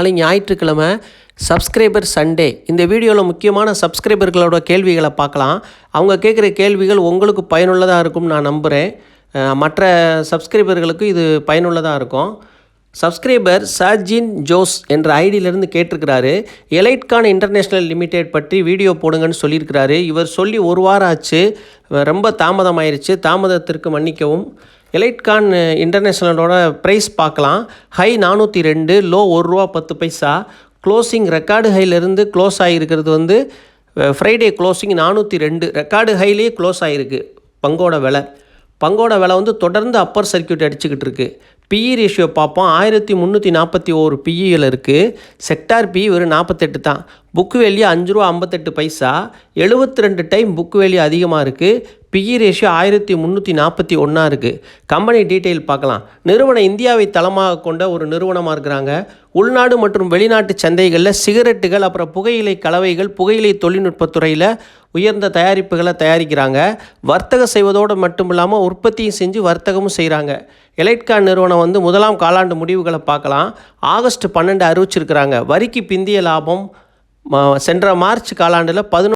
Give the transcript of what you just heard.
நாளை ஞாயிற்றுக்கிழமை subscriber Sunday. இந்த வீடியோவில் முக்கியமான சப்ஸ்கிரைபர்களோட கேள்விகளை பார்க்கலாம். அவங்க கேட்குற கேள்விகள் உங்களுக்கு பயனுள்ளதாக இருக்கும்னு நான் நம்புகிறேன். மற்ற சப்ஸ்கிரைபர்களுக்கு இது பயனுள்ளதாக இருக்கும். சப்ஸ்கிரைபர் சர்ஜின் ஜோஸ் என்ற ஐடியிலேருந்து கேட்டிருக்கிறாரு. எலைட்கான் இன்டர்நேஷ்னல் லிமிடெட் பற்றி வீடியோ போடுங்கன்னு சொல்லியிருக்கிறாரு. இவர் சொல்லி ஒரு வாரம் ஆச்சு, ரொம்ப தாமதமாயிருச்சு. தாமதத்திற்கு மன்னிக்கவும். எலைட்கான் இன்டர்நேஷ்னலோட ப்ரைஸ் பார்க்கலாம். High 402, low ₹1.10. க்ளோசிங் ரெக்கார்டு ஹையிலேருந்து க்ளோஸ் ஆகிருக்கிறது வந்து ஃப்ரைடே க்ளோசிங் 402. ரெக்கார்டு ஹைலேயே க்ளோஸ் ஆகிருக்கு. பங்கோட விலை வந்து தொடர்ந்து அப்பர் சர்க்கியூட் அடிச்சுக்கிட்டு இருக்குது. பிஇ ரேஷியோ பார்ப்போம். 1341 பிஇயில் இருக்குது. செக்டார் பிஇ வெறும் 48 தான். Book value ₹5.58. 72 time book value அதிகமாக இருக்குது. பிஇ ரேஷியோ 1341 இருக்குது. கம்பெனி டீட்டெயில் பார்க்கலாம். நிறுவனம் இந்தியாவை தளமாக கொண்ட ஒரு நிறுவனமாக இருக்கிறாங்க. உள்நாடு மற்றும் வெளிநாட்டு சந்தைகளில் சிகரெட்டுகள், அப்புறம் புகையிலை கலவைகள், புகையிலை தொழில்நுட்பத்துறையில் உயர்ந்த தயாரிப்புகளை தயாரிக்கிறாங்க. வர்த்தகம் செய்வதோடு மட்டும் இல்லாமல் உற்பத்தியும் செஞ்சு வர்த்தகமும் செய்கிறாங்க. எலைட்கான் நிறுவனம் வந்து முதலாம் காலாண்டு முடிவுகளை பார்க்கலாம். ஆகஸ்ட் 12 அறிவிச்சிருக்கிறாங்க. வரிக்கு பிந்திய லாபம் சென்ற மார்ச் காலாண்டில் 11